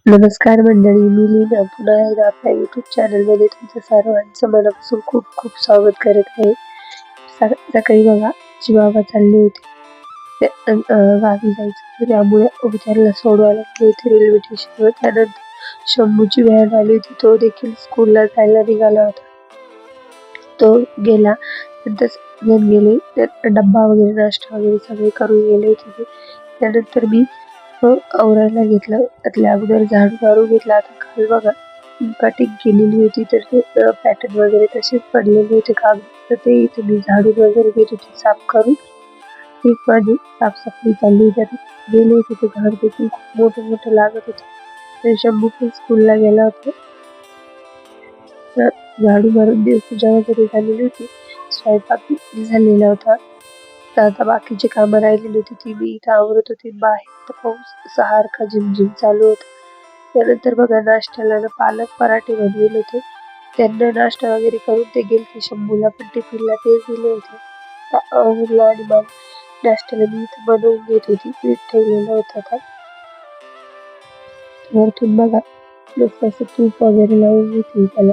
नमस्कार मंडळी, मी लीना पुन्हा एकदा आपल्या YouTube चॅनलमध्ये तुमचं सर्वांचं मनापासून खूप खूप स्वागत करत आहे. सकाळी बघा आजी बाबा चालले होते. गावी जायचं होतं त्यामुळे त्यांना सोडवायला गेले होते रेल्वे स्टेशनवर. त्यानंतर शंभूची व्हॅन आली होती. तो देखील स्कूलला जायला निघाला होता. तो गेला. नंतर सगळेजण गेले. डब्बा वगैरे नाश्ता वगैरे सगळे करून गेले होते. त्यानंतर मी आवरायला घेतलं. त्यातल्या अगोदर झाडू मारून घेतला. आता काल बघा कटिंग केलेली होती तर ते पॅटर्न वगैरे तसेच पडलेले होते कागद. तर ते इथे मी झाडून वगैरे घेत होते साफ करून. एक माझी साफसफाई चालली होती. आता गेले होते ते घर देखील खूप मोठं लागत होतं. तर शंभू पण स्कूलला गेला होता. तर झाडू मारून देवपूजा वगैरे झालेली होती. स्वयंपाक झालेला होता. तर आता बाकीची कामं राहिलेली होती ती मी इथं आवरत होते. बाहेर तर पाऊस सारखा झिमझिम चालू होता. त्यानंतर बघा नाश्त्याला ना पालक पराठे बनवले होते. त्यांना नाश्ता वगैरे करून ते गेलते शंभूला पण टिफिनला तेच दिले होते. आवरलं आणि मग नाश्त्याला मी इथं बनवून घेत होती. पीठ ठेवलेलं होतं आता. वरतून बघा मस्त असं तूप वगैरे लावून घेतली त्याला.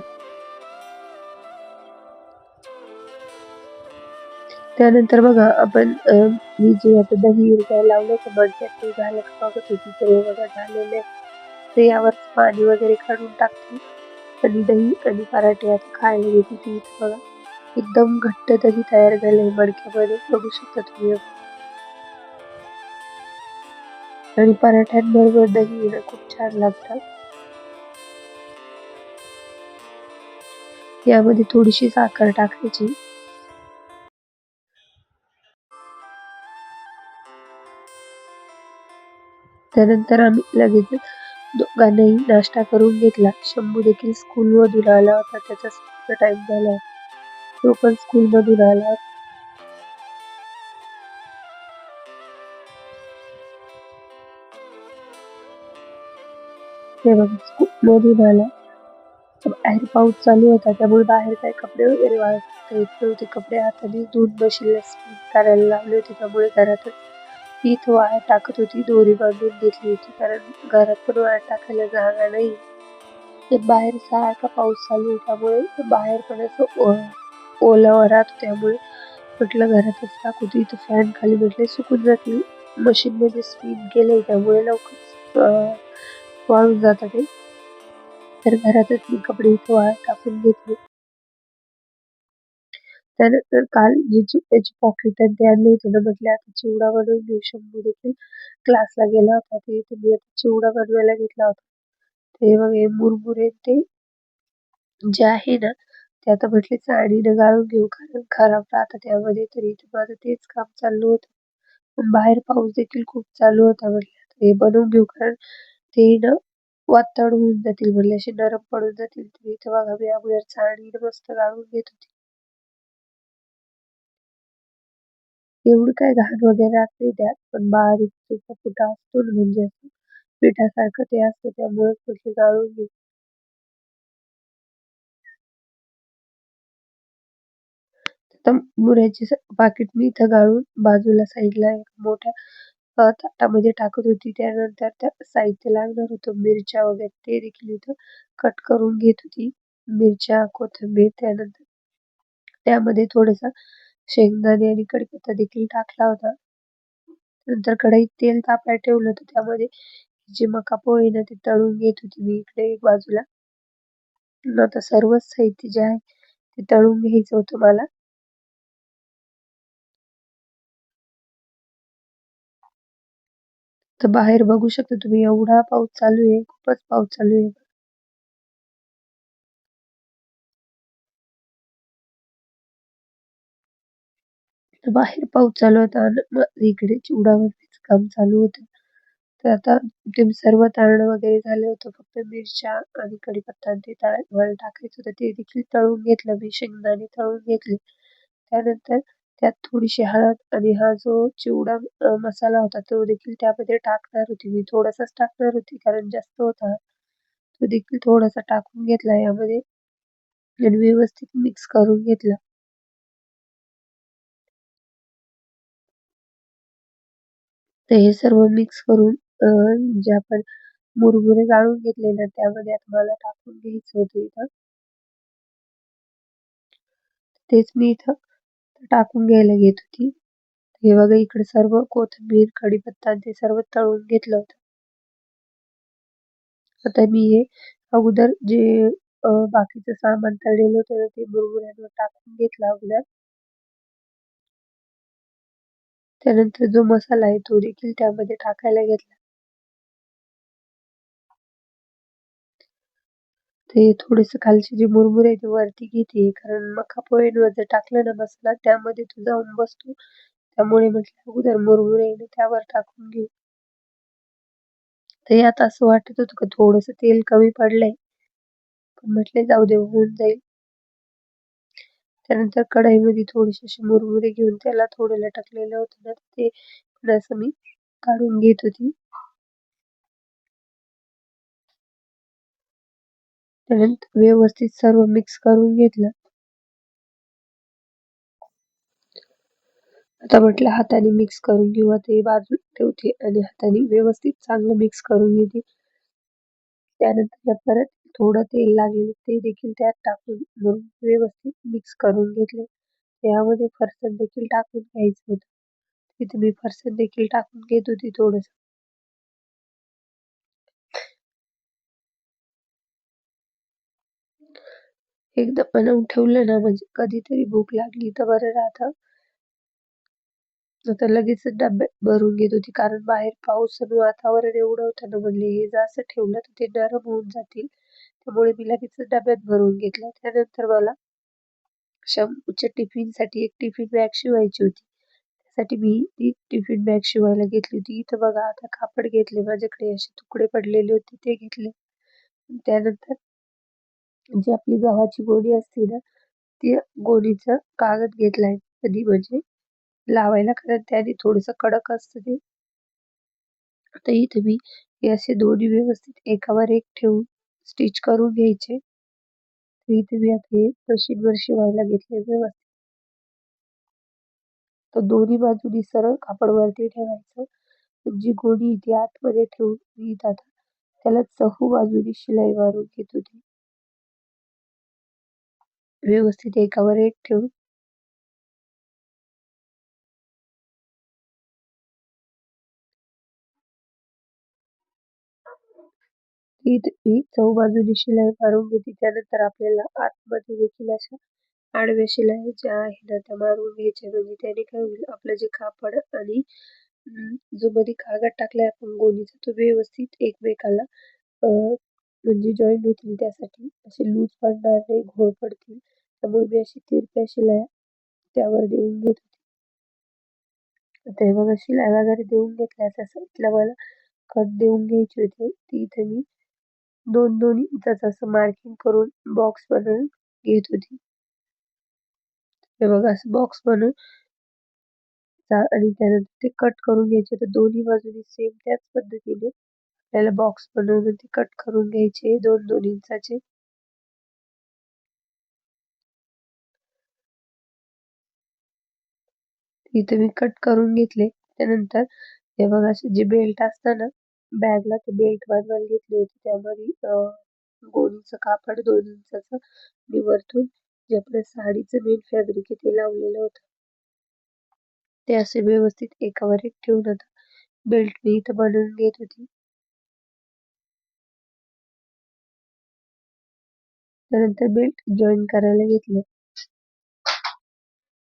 त्यानंतर बघा आपण मी जे आता दही वगैरे लावलं होतं मडक्यात ते झालं का बघत होती तर हे बघा झालेलं आहे. तर यावर पाणी वगैरे काढून टाकते आणि दही आणि पराठे आता खायला घेते ती इथं बघा. एकदम घट्ट दही तयार झालंय मडक्यामध्ये बघू शकता तुम्ही. आणि पराठ्यांबरोबर दही ना खूप छान लागतं. यामध्ये थोडीशी साखर टाकायची. त्यानंतर आम्ही लगेचच दोघांनाही नाश्ता करून घेतला. शंभू देखील स्कूलमधून आला होता. त्याचा स्कूलचा टाइम झाला. तो पण स्कूलमधून आला. ते बघा स्कूलमधून आला. बाहेर पाऊस चालू होता त्यामुळे बाहेर काही कपडे वगैरे वाळत येत नव्हते. कपडे हाताने धुवून मशीनला स्पिन करायला लावले होते त्यामुळे घरातच ती इथं वाळत टाकत होती. दोरी बांधून घेतली होती कारण घरात पण वाळत टाकायला जागा नाही. तर बाहेर सारखा पाऊस चालू आहे त्यामुळे बाहेर पण असं ओलावा राहतो त्यामुळे म्हटलं घरातच टाकू. इथं फॅन खाली म्हटले सुकून जातील. मशीन मध्ये स्पिन केलंय त्यामुळे लवकर वाळून जातात ते. तर घरातच मी कपडे इथं वाळत टाकून घेतले. त्यानंतर काल जे चिवड्याची पॉकेट आणि ते आणले होते ना म्हटले आता चिवडा बनवून घेऊ. शंभू देखील क्लासला गेला होता. ते इथे मी आता चिवडा बनवायला घेतला होता. ते बघा हे मुरमुरे ते जे आहे ना ते आता म्हटले चाळणीनं गाळून घेऊ कारण खराब राहतं त्यामध्ये. तर इथे माझं तेच काम चालू होतं. पण बाहेर पाऊस देखील खूप चालू होता. म्हटलं आता हे बनवून घेऊ कारण ते ना वातड होऊन जातील म्हटले असे नरम पडून जातील. तर इथे बघा मी अगोदर चाळणीनं मस्त गाळून घेत होते. एवढं काय घाण वगैरे राहत नाही त्यात पण बारीक सुका-कुटा असतो ना म्हणजे असं पिठासारखं ते असतं त्यामुळे म्हटलं गाळून घेऊ. तर मुऱ्याची पाकीट मी इथं गाळून बाजूला साईडला एक मोठ्या ताटामध्ये टाकत होती. त्यानंतर त्या साहित्य लागणार होतं मिरच्या वगैरे ते देखील इथं कट करून घेत होती. मिरच्या, कोथिंबीर त्यानंतर त्यामध्ये थोडंसं शेंगदाणे आणि कढीपत्ता देखील टाकला होता. नंतर कढईत तेल तापायला ठेवलं होतं त्यामध्ये जे मका पोहे ना ते तळून घेत होती मी इकडे एक बाजूला. आता सर्वच साहित्य जे आहे ते तळून घ्यायचं होतं मला. तर बाहेर बघू शकता तुम्ही एवढा पाऊस चालू आहे, खूपच पाऊस चालू आहे. तर बाहेर पाऊस चालू होता आणि मग इकडे चिवडा बनवायचं काम चालू होतं. तर आता ते सर्व तळणं वगैरे झालं होतं. फक्त मिरच्या आणि कढीपत्ता आणि ते तळायला टाकायचं होतं. ते देखील तळून घेतलं मी. शेंगदाणे तळून घेतले. त्यानंतर त्यात थोडीशी हळद आणि हा जो चिवडा मसाला होता तो देखील त्यामध्ये टाकणार होती मी. थोडासाच टाकणार होती कारण जास्त होता. तो देखील थोडासा टाकून घेतला यामध्ये आणि व्यवस्थित मिक्स करून घेतलं. तर हे सर्व मिक्स करून जे आपण मुरमुरे गाळून घेतले ना, त्यामध्ये आता मला टाकून घ्यायचं होतं इथं. तेच मी इथं टाकून घ्यायला घेत होती. हे बघा इकडे सर्व कोथिंबीर, कढीपत्ता आणि ते सर्व तळून घेतलं होतं. आता मी हे अगोदर जे बाकीचं सामान तळलेलं होतं ना, ते मुरमुऱ्यांवर टाकून घेतलं अगोदर. त्यानंतर जो मसाला आहे तो देखील त्यामध्ये टाकायला घेतला. ते थोडेसे खालचे जे मुरमुरे आहे ते वरती घेते, कारण मका पोह्यांवर जर टाकलं ना मसाला त्यामध्ये तो जाऊन बसतो. त्यामुळे म्हटलं अगोदर मुरमुरे आहे ना त्यावर टाकून घेऊ. तर यात असं वाटत होतं का थोडंसं तेल कमी पडलंय. पण म्हटले जाऊ दे होऊन जाईल. त्यानंतर कढईमध्ये थोडेसे असे मुरमुरे घेऊन त्याला थोडं लटकलेलं होतं ना, ते पण असं मी काढून घेत होती. त्यानंतर व्यवस्थित सर्व मिक्स करून घेतलं. आता म्हटलं हाताने मिक्स करून घेऊ. आता हे बाजूला ठेवते आणि हाताने व्यवस्थित चांगलं मिक्स करून घेते. त्यानंतर परत थोडं तेल लागलेलं ते देखील त्यात टाकून मग व्यवस्थित मिक्स करून घेतले. त्यामध्ये फरसाण देखील टाकून घ्यायचं होतं. तिथे मी फरसाण देखील टाकून घेत होती थोडंसं. एकदा बनवून ठेवलं ना म्हणजे कधीतरी भूक लागली तर बरं राहतं. आता लगेचच डब्यात भरून घेत होती, कारण बाहेर पाऊस आणि वातावरण एवढं होतं ना, म्हणले हे जर असं ठेवलं तर ते नरम होऊन जातील. त्यामुळे मी लगेचच डब्यात भरून घेतलं. त्यानंतर मला शंभूच्या टिफिनसाठी एक टिफिन बॅग शिवायची होती. त्यासाठी मी ती टिफिन बॅग शिवायला घेतली होती. इथं बघा आता कापड घेतले माझ्याकडे असे तुकडे पडलेले होते ते घेतले. त्यानंतर जी आपली गव्हाची गोणी असते ना, ती गोणीचा कागद घेतलाय कधी म्हणजे लावायला, कारण त्याने थोडंसं कडक असतं ते. आता इथे मी हे असे दोन्ही व्यवस्थित एकावर एक ठेवून स्टिच करून घ्यायचे. तर इथे मी आता हे मशीनवर शिवायला घेतले व्यवस्थित. तर दोन्ही बाजूनी सरळ कापड वरती ठेवायचं. जी गोणी ती आतमध्ये ठेवून मी इथं आता त्याला चहूबाजूनी शिलाई मारून घेत होती. व्यवस्थित एकावर एक ठेवून इथे मी चहूबाजूनी शिलाई मारून घेते. त्यानंतर आपल्याला आतमध्ये देखील अशा आडव्या शिलाई ज्या आहे ना त्या मारून घ्यायच्या, म्हणजे त्याने काय होईल आपलं जे कापड आणि जो मध्ये कागद टाकलाय आपण गोणीचा तो व्यवस्थित एकमेकाला म्हणजे जॉईंट होतील, त्यासाठी असे लूज पडणार नाही, घोळ पडतील. त्यामुळे मी अशी तिरप्या शिलाई त्यावर देऊन घेत होते. आता हे बघा शिलाई वगैरे देऊन घेतल्या. त्या साईडला मला कट देऊन घ्यायची होती. ती इथे मी 2-2 इंचाचं असं मार्किंग करून बॉक्स बनवून घेत होती. हे बघा असं बॉक्स बनवून आणि त्यानंतर ते कट करून घ्यायचे. तर दोन्ही बाजूनी सेम त्याच पद्धतीने आपल्याला बॉक्स बनवून ते कट करून घ्यायचे 2-2 इंचाचे. इथे मी कट करून घेतले. त्यानंतर हे बघा असे जे बेल्ट असतं ना बॅगला, ते बेल्ट बनवायला घेतले होते. त्यामध्ये गोणीचं कापड 2 इंचाचं आणि वरतून जे आपलं साडीचं मेन फॅब्रिक आहे ते लावलेलं होतं. ते असे व्यवस्थित एकावर एक ठेवून आता बेल्ट मी इथं बनवून घेत होती. त्यानंतर बेल्ट जॉइन करायला घेतले.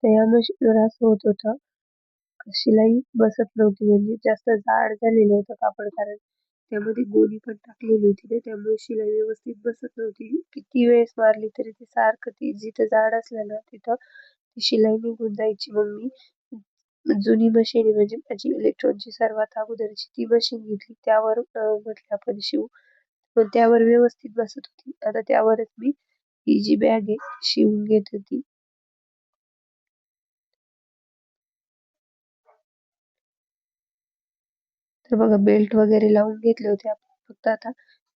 तर या मशीनवर असं होत होतं, शिलाई बसत नव्हती, म्हणजे जास्त जाड झालेलं होतं कापड, कारण त्यामध्ये गोणी पण टाकलेली होती ना, त्यामुळे शिलाई व्यवस्थित बसत नव्हती. किती वेळेस मारली तरी ते सारखं ती जिथं जाड असलं ना तिथं ती शिलाई निघून जायची. मग मी जुनी मशीन आहे म्हणजे माझी इलेक्ट्रॉनची सर्वात अगोदरची ती मशीन घेतली. त्यावर म्हटलं आपण शिवू. पण त्यावर व्यवस्थित बसत होती. आता त्यावरच मी ही जी बॅग आहे शिवून घेत होती. तर बघा बेल्ट वगैरे लावून घेतले होते आपण. फक्त आता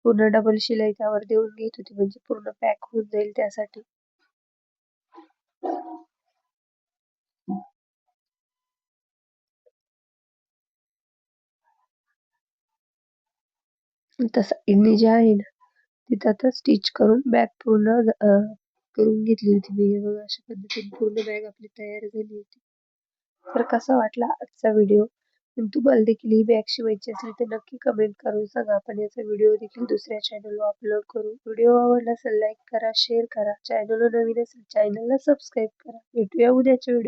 पूर्ण डबल शिलाई त्यावर देऊन घेत होती, म्हणजे पूर्ण पॅक होऊन जाईल त्यासाठी. तर साईडने जे आहे ना तिथं आता स्टिच करून बॅग पूर्ण करून घेतली होती मी. हे बघा अशा पद्धतीने पूर्ण बॅग आपली तयार झाली होती. तर कसा वाटला आजचा व्हिडिओ? तुम्हाला देखील ही बॅग शिवायची असली तर नक्की कमेंट करून सांगा. आपण याचा व्हिडिओ देखील दुसऱ्या चॅनलवर अपलोड करू. व्हिडिओ आवडला असेल लाईक करा, शेअर करा. चॅनलवर नवीन असेल चॅनलला सबस्क्राईब करा. भेटूया उद्याच्या व्हिडिओ